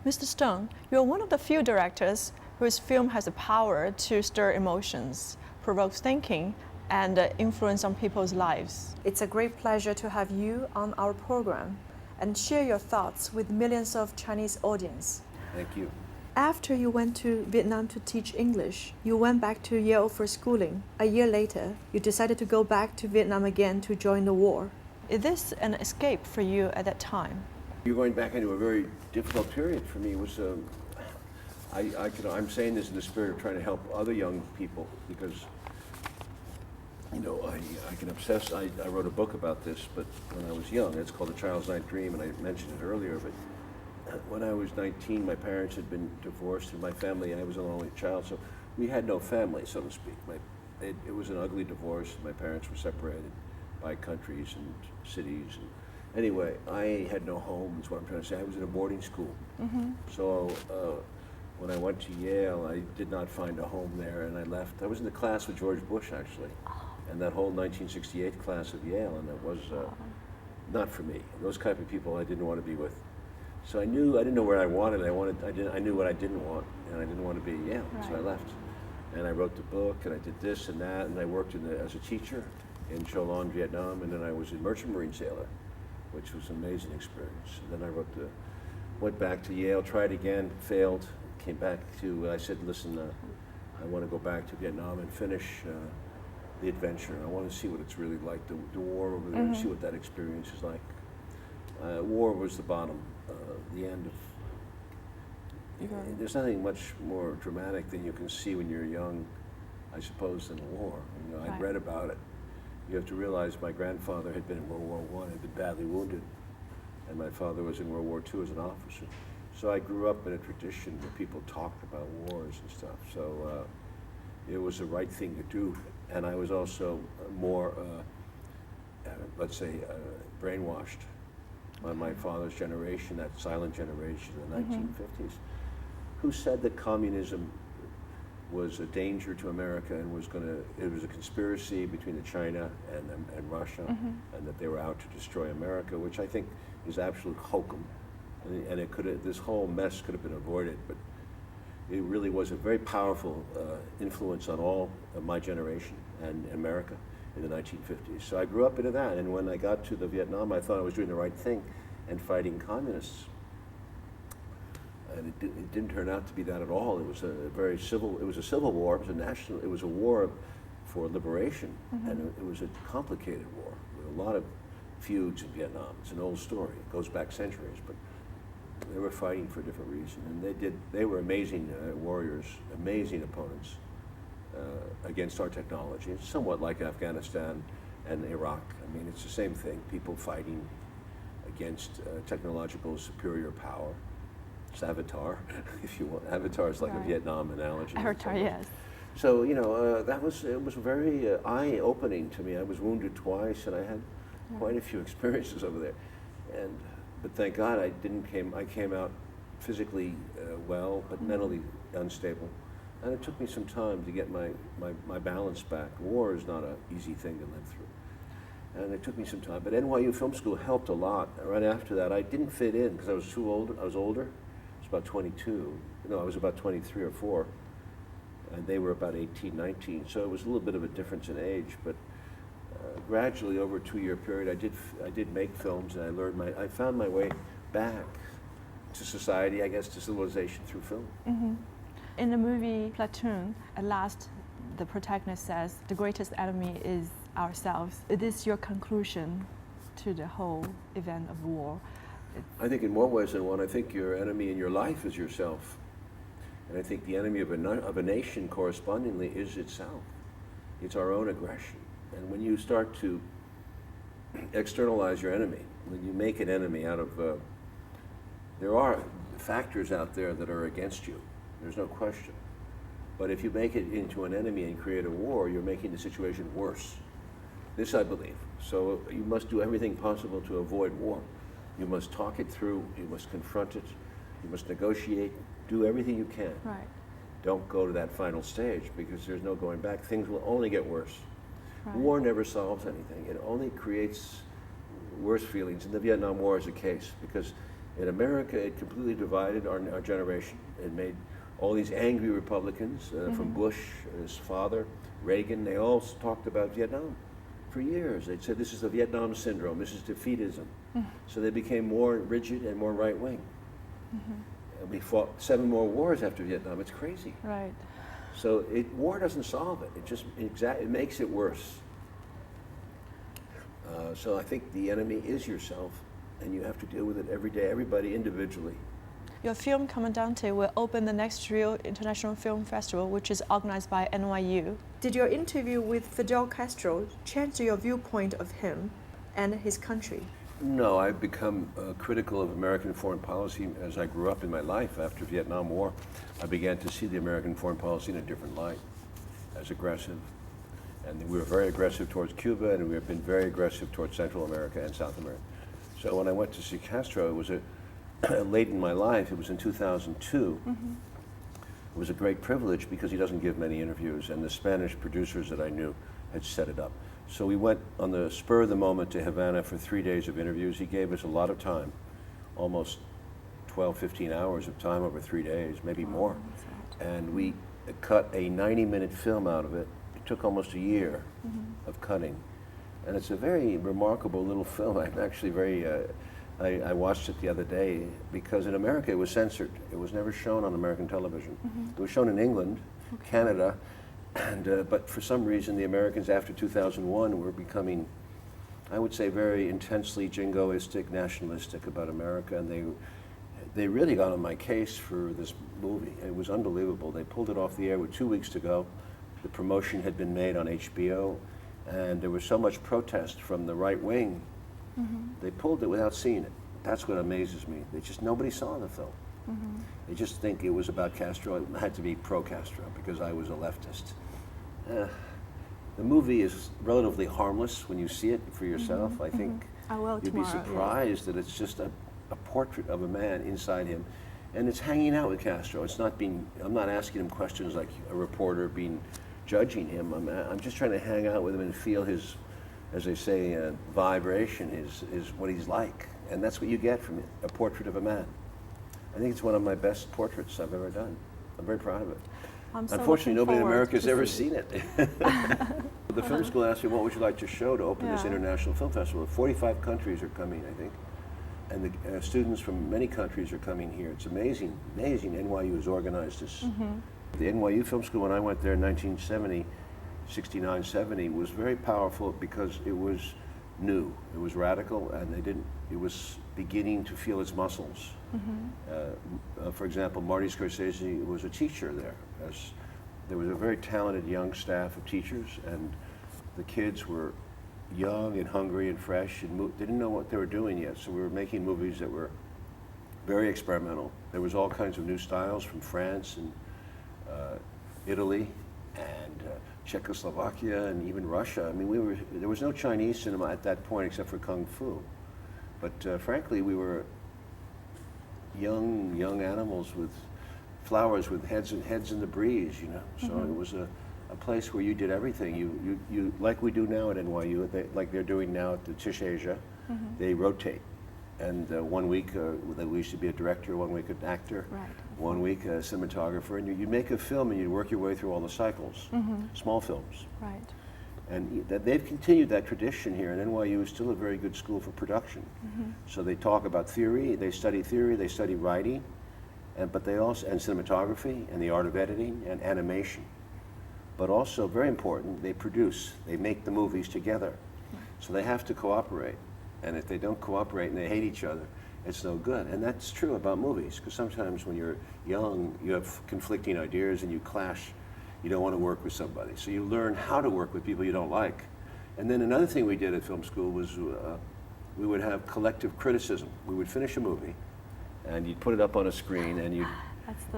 Mr. Stone, you're one of the few directors whose film has the power to stir emotions, provoke thinking, and influence on people's lives. It's a great pleasure to have you on our program and share your thoughts with millions of Chinese audience. Thank you. After you went to Vietnam to teach English, you went back to Yale for schooling. A year later, you decided to go back to Vietnam again to join the war. Is this an escape for you at that time? You're going back into a very difficult period for me. It was, I'm saying this in the spirit of trying to help other young people because, you know, I can obsess. I wrote a book about this, but when I was young, it's called The Child's Night Dream, and I mentioned it earlier, but when I was 19, my parents had been divorced, and my family, I was an only child, so we had no family, so to speak. It was an ugly divorce. My parents were separated by countries and cities. And anyway, I had no home, is what I'm trying to say. I was in a boarding school. Mm-hmm. So when I went to Yale, I did not find a home there, and I left. I was in the class with George Bush, actually, and that whole 1968 class of Yale, and it was not for me. Those type of people I didn't want to be with. So I didn't know where I wanted. I knew what I didn't want, and I didn't want to be at Yale. Right. So I left, and I wrote the book, and I did this and that, and I worked as a teacher in Cho Lan, Vietnam, and then I was a merchant marine sailor, which was an amazing experience. And then I went back to Yale, tried again, failed, came back to. I said, listen, I want to go back to Vietnam and finish the adventure. I want to see what it's really like, the war over there, and see what that experience is like. War was the bottom. The end of. There's nothing much more dramatic than you can see when you're young, I suppose, than a war. You know, I'd read about it. You have to realize my grandfather had been in World War I, had been badly wounded, and my father was in World War II as an officer. So I grew up in a tradition where people talked about wars and stuff. So it was the right thing to do, and I was also more, let's say, brainwashed by my father's generation, that silent generation in the 1950s, who said that communism was a danger to America and it was a conspiracy between China and Russia, and that they were out to destroy America, which I think is absolute hokum. And this whole mess could have been avoided, but it really was a very powerful influence on all of my generation and America in the 1950s. So I grew up into that, and when I got to the Vietnam, I thought I was doing the right thing and fighting communists. And it didn't turn out to be that at all. It was a civil war. It was a war for liberation, and it was a complicated war with a lot of feuds in Vietnam. It's an old story. It goes back centuries, but they were fighting for a different reason, and they were amazing warriors, amazing opponents against our technology. It's somewhat like Afghanistan and Iraq. I mean, it's the same thing, people fighting against technological superior power. It's Avatar, if you want. Avatar is like a Vietnam analogy. Avatar, yes. So, you know, it was very eye-opening to me. I was wounded twice, and I had quite a few experiences over there. But thank God I came out physically well, but mentally unstable. And it took me some time to get my balance back. War is not an easy thing to live through. And it took me some time. But NYU Film School helped a lot. Right after that, I didn't fit in because I was too old. I was older. I was about 22. No, I was about 23 or 4. And they were about 18, 19. So it was a little bit of a difference in age. But gradually, over a 2-year period, I did make films, and I found my way back to society, I guess, to civilization through film. In the movie Platoon, at last, the protagonist says, the greatest enemy is ourselves. Is this your conclusion to the whole event of war? I think in more ways than one. I think your enemy in your life is yourself. And I think the enemy of a nation correspondingly is itself. It's our own aggression. And when you start to externalize your enemy, when you make an enemy out of, there are factors out there that are against you. There's no question. But if you make it into an enemy and create a war, you're making the situation worse. This I believe. So you must do everything possible to avoid war. You must talk it through, you must confront it, you must negotiate, do everything you can. Right. Don't go to that final stage because there's no going back. Things will only get worse. Right. War never solves anything. It only creates worse feelings. And the Vietnam War is a case because In America, it completely divided our generation. It made all these angry Republicans, from Bush, his father, Reagan, they all talked about Vietnam for years. They'd said this is the Vietnam syndrome, this is defeatism. So they became more rigid and more right-wing. And we fought 7 more wars after Vietnam. It's crazy. Right. So war doesn't solve it. It just it makes it worse. So I think the enemy is yourself, and you have to deal with it every day, everybody individually. Your film Comandante will open the next Rio International Film Festival, which is organized by NYU. Did your interview with Fidel Castro change your viewpoint of him and his country? No, I've become critical of American foreign policy as I grew up in my life. After the Vietnam War, I began to see the American foreign policy in a different light, as aggressive. And we were very aggressive towards Cuba, and we have been very aggressive towards Central America and South America. So when I went to see Castro, it was late in my life. It was in 2002. It was a great privilege because he doesn't give many interviews, and the Spanish producers that I knew had set it up. So we went on the spur of the moment to Havana for 3 days of interviews. He gave us a lot of time, almost 12, 15 hours of time over 3 days, maybe more. And we cut a 90-minute film out of it. It took almost a year of cutting. And it's a very remarkable little film. I'm actually I watched it the other day because in America it was censored. It was never shown on American television. It was shown in England, Canada, and but for some reason the Americans after 2001 were becoming, I would say, very intensely jingoistic, nationalistic about America, and they really got on my case for this movie. It was unbelievable. They pulled it off the air with 2 weeks to go. The promotion had been made on HBO, and there was so much protest from the right wing. They pulled it without seeing it. That's what amazes me. Nobody saw the film. They just think it was about Castro. It had to be pro-Castro because I was a leftist. The movie is relatively harmless when you see it for yourself. I think I will you'd be tomorrow, surprised that it's just a portrait of a man inside him. And it's hanging out with Castro. It's not I'm not asking him questions like a reporter judging him. I'm just trying to hang out with him and feel his, as they say, vibration, is what he's like. And that's what you get from a portrait of a man. I think it's one of my best portraits I've ever done. I'm very proud of it. Unfortunately, nobody in America has ever seen it. The film school asked me, what would you like to show to open this international film festival? 45 countries are coming, I think. And the students from many countries are coming here. It's amazing, amazing. NYU has organized this. The NYU Film School, when I went there in 1970, 69, 70, was very powerful because it was new, it was radical, and it was beginning to feel its muscles. For example, Marty Scorsese was a teacher there. There was a very talented young staff of teachers, and the kids were young and hungry and fresh and didn't know what they were doing yet. So we were making movies that were very experimental. There was all kinds of new styles from France and Italy and Czechoslovakia and even Russia. I mean, there was no Chinese cinema at that point except for Kung Fu. But frankly, we were young animals with flowers with heads in the breeze, you know. So it was a place where you did everything. You like we do now at NYU, like they're doing now at the Tisch Asia. They rotate. And 1 week we used to be a director, 1 week an actor, 1 week a cinematographer, and you make a film and you work your way through all the cycles, small films. And they've continued that tradition here, and NYU is still a very good school for production. So they talk about theory, they study writing, but they also, and cinematography, and the art of editing, and animation. But also, very important, they produce, they make the movies together. So they have to cooperate. And if they don't cooperate and they hate each other, it's no good. And that's true about movies, because sometimes when you're young, you have conflicting ideas and you clash. You don't want to work with somebody. So you learn how to work with people you don't like. And then another thing we did at film school was we would have collective criticism. We would finish a movie, and you'd put it up on a screen, and you'd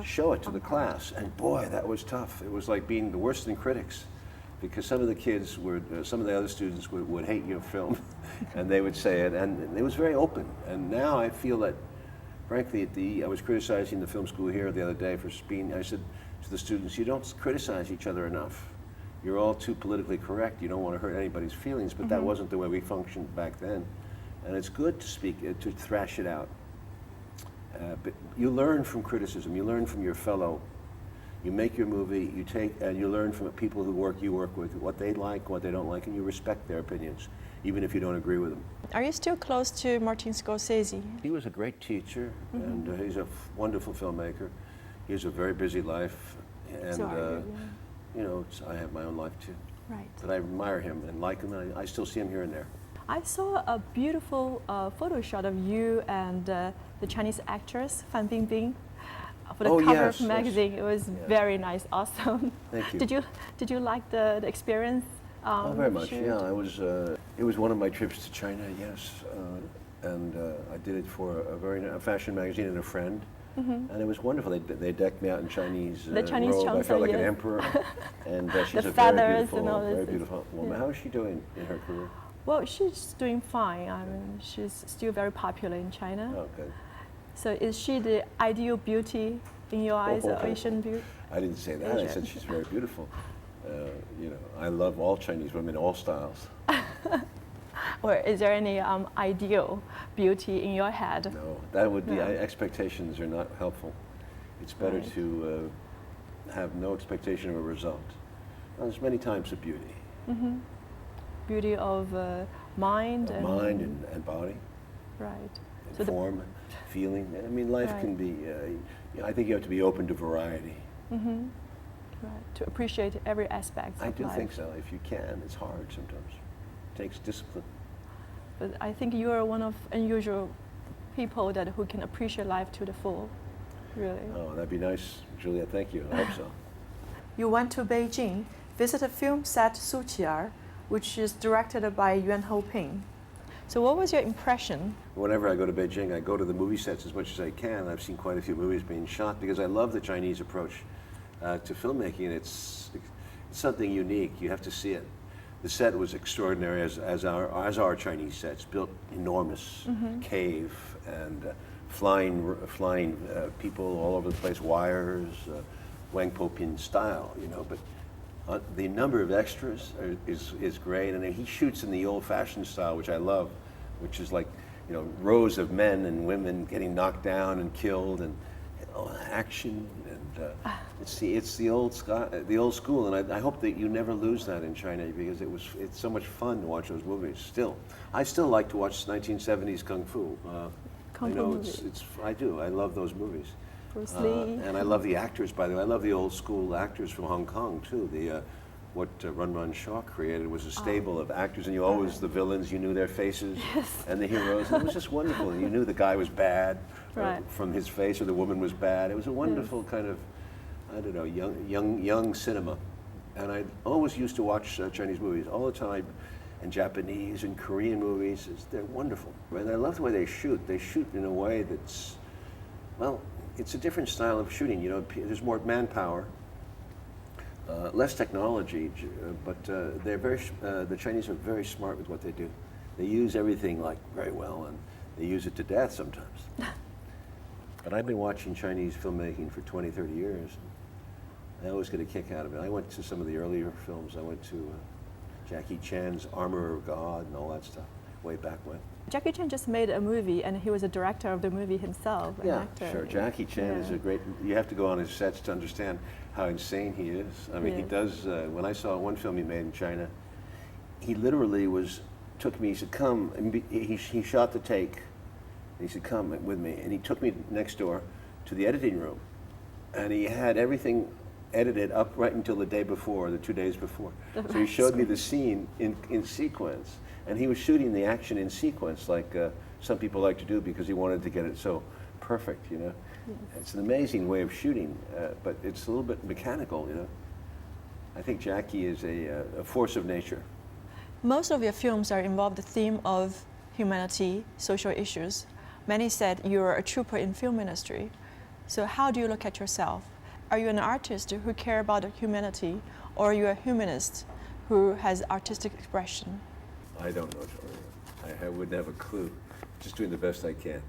show it to the class. And boy, that was tough. It was like being the worst in critics, because some of the kids some of the other students would hate your film, and they would say it, and it was very open. And now I feel that, frankly, I was criticizing the film school here the other day for being, I said to the students, you don't criticize each other enough. You're all too politically correct. You don't want to hurt anybody's feelings, but that wasn't the way we functioned back then. And it's good to speak, to thrash it out. But you learn from criticism. You learn from your fellow. You make your movie. You take and you learn from people who you work with, what they like, what they don't like, and you respect their opinions, even if you don't agree with them. Are you still close to Martin Scorsese? He was a great teacher, and he's a wonderful filmmaker. He has a very busy life, and So are you, you know, I have my own life too. Right. But I admire him and like him, and I still see him here and there. I saw a beautiful photo shot of you and the Chinese actress Fan Bingbing for the cover yes, of the magazine. yes. It was very nice, awesome. Thank you. Did you like the experience? Oh, very much. shoot? Yeah, it was one of my trips to China. Yes, and I did it for a fashion magazine and a friend. And it was wonderful. They decked me out in Chinese Chinese robe. I felt like an yes. emperor. And she's The a feathers and all very this. beautiful woman. Yeah. How is she doing in her career? Well, she's doing fine. I mean, she's still very popular in China. Oh, good. So is she the ideal beauty in your eyes, or Asian beauty? I didn't say that. I Asian. said she's very beautiful. You know, I love all Chinese women, all styles. Or is there any ideal beauty in your head? No, that would be, No. expectations are not helpful. It's better Right. to have no expectation of a result. Well, there's many types of beauty. Beauty of mind and Mind and body, right. and So the- form, feeling. I mean, life Right. can be, I think you have to be open to variety. Right, to appreciate every aspect I of do life. think so. If you can, it's hard sometimes. It takes discipline. But I think you are one of unusual people that who can appreciate life to the full. Really. Oh, that'd be nice, Julia. Thank you. I hope so. You went to Beijing, visited film set Suqi'er, which is directed by Yuan Hoping. So what was your impression? Whenever I go to Beijing, I go to the movie sets as much as I can. I've seen quite a few movies being shot because I love the Chinese approach to filmmaking, and it's something unique. You have to see it. The set was extraordinary, as our Chinese sets, built enormous cave and flying people all over the place, wires, Wang Po-pin style, you know. But the number of extras is great, and he shoots in the old-fashioned style, which I love, which is like, you know, rows of men and women getting knocked down and killed, and action, and it's the old school, and I hope that you never lose that in China, because it's so much fun to watch those movies. Still, I still like to watch 1970s kung fu. Kung I fu know movies. I do. I love those movies. Bruce Lee. And I love the actors, by the way. I love the old school actors from Hong Kong too. What Run Run Shaw created was a stable of actors, and you always, the villains, you knew their faces, and the heroes. And it was just wonderful. You knew the guy was bad Right. from his face, or the woman was bad. It was a wonderful kind of, I don't know, young cinema. And I always used to watch Chinese movies all the time, and Japanese and Korean movies. They're wonderful. And I love the way they shoot. They shoot in a way that's, well, it's a different style of shooting. You know, there's more manpower, less technology, but the Chinese are very smart with what they do. They use everything like very well, and they use it to death sometimes. But I've been watching Chinese filmmaking for 20, 30 years. I always get a kick out of it. I went to some of the earlier films. I went to Jackie Chan's Armor of God and all that stuff, way back when. Jackie Chan just made a movie, and he was a director of the movie himself, an Yeah, actor. sure. Jackie Chan is a great, you have to go on his sets to understand how insane he is. I mean, he does, when I saw one film he made in China, he literally took me, he said, come, and he shot the take, and he said, come with me, and he took me next door to the editing room, and he had everything edited up right until the day before, the 2 days before. So he showed me the scene in sequence, and he was shooting the action in sequence like some people like to do, because he wanted to get it so perfect, you know. Yes. It's an amazing way of shooting, but it's a little bit mechanical, you know. I think Jackie is a force of nature. Most of your films are involved the theme of humanity, social issues. Many said you're a trooper in film industry. So how do you look at yourself? Are you an artist who cares about humanity, or are you a humanist who has artistic expression? I don't know, Jory. I wouldn't have a clue. Just doing the best I can.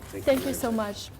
Thank you so much.